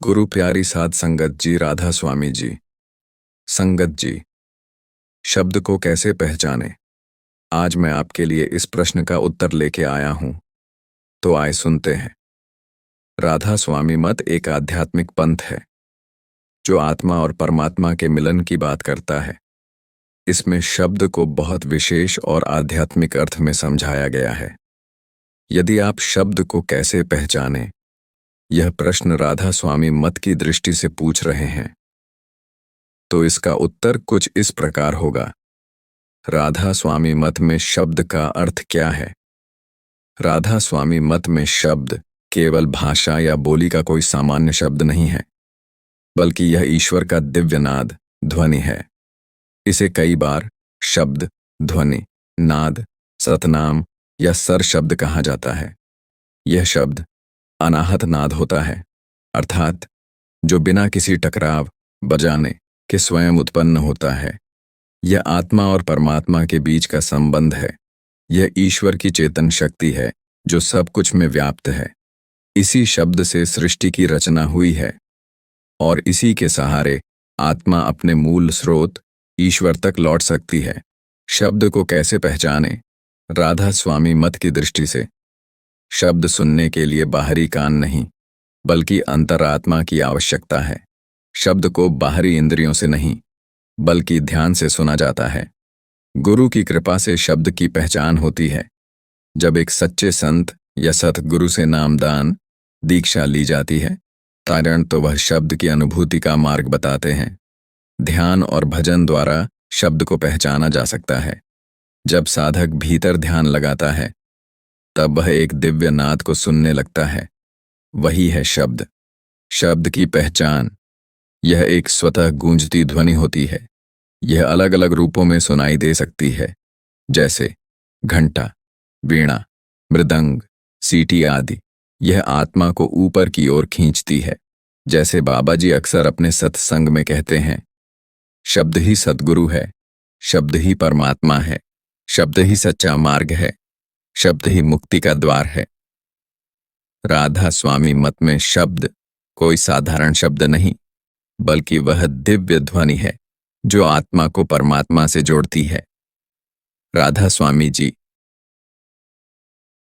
गुरु प्यारी साध संगत जी, राधा स्वामी जी। संगत जी, शब्द को कैसे पहचाने? आज मैं आपके लिए इस प्रश्न का उत्तर लेके आया हूं। तो आए सुनते हैं। राधा स्वामी मत एक आध्यात्मिक पंथ है जो आत्मा और परमात्मा के मिलन की बात करता है। इसमें शब्द को बहुत विशेष और आध्यात्मिक अर्थ में समझाया गया है। यदि आप शब्द को कैसे पहचाने, यह प्रश्न राधा स्वामी मत की दृष्टि से पूछ रहे हैं, तो इसका उत्तर कुछ इस प्रकार होगा। राधा स्वामी मत में शब्द का अर्थ क्या है? राधा स्वामी मत में शब्द केवल भाषा या बोली का कोई सामान्य शब्द नहीं है, बल्कि यह ईश्वर का दिव्य नाद, ध्वनि है। इसे कई बार शब्द, ध्वनि, नाद, सतनाम या सर शब्द कहा जाता है। यह शब्द अनाहत नाद होता है, अर्थात जो बिना किसी टकराव, बजाने के स्वयं उत्पन्न होता है। यह आत्मा और परमात्मा के बीच का संबंध है। यह ईश्वर की चेतन शक्ति है जो सब कुछ में व्याप्त है। इसी शब्द से सृष्टि की रचना हुई है और इसी के सहारे आत्मा अपने मूल स्रोत ईश्वर तक लौट सकती है। शब्द को कैसे पहचाने? राधा स्वामी मत की दृष्टि से शब्द सुनने के लिए बाहरी कान नहीं, बल्कि अंतरात्मा की आवश्यकता है। शब्द को बाहरी इंद्रियों से नहीं, बल्कि ध्यान से सुना जाता है। गुरु की कृपा से शब्द की पहचान होती है। जब एक सच्चे संत या सतगुरु से नामदान, दीक्षा ली जाती है, कारण तो वह शब्द की अनुभूति का मार्ग बताते हैं। ध्यान और भजन द्वारा शब्द को पहचाना जा सकता है। जब साधक भीतर ध्यान लगाता है, तब वह एक दिव्य नाद को सुनने लगता है। वही है शब्द। शब्द की पहचान, यह एक स्वतः गूंजती ध्वनि होती है। यह अलग अलग रूपों में सुनाई दे सकती है, जैसे घंटा, वीणा, मृदंग, सीटी आदि। यह आत्मा को ऊपर की ओर खींचती है। जैसे बाबा जी अक्सर अपने सत्संग में कहते हैं, शब्द ही सद्गुरु है, शब्द ही परमात्मा है, शब्द ही सच्चा मार्ग है, शब्द ही मुक्ति का द्वार है। राधा स्वामी मत में शब्द कोई साधारण शब्द नहीं, बल्कि वह दिव्य ध्वनि है जो आत्मा को परमात्मा से जोड़ती है। राधा स्वामी जी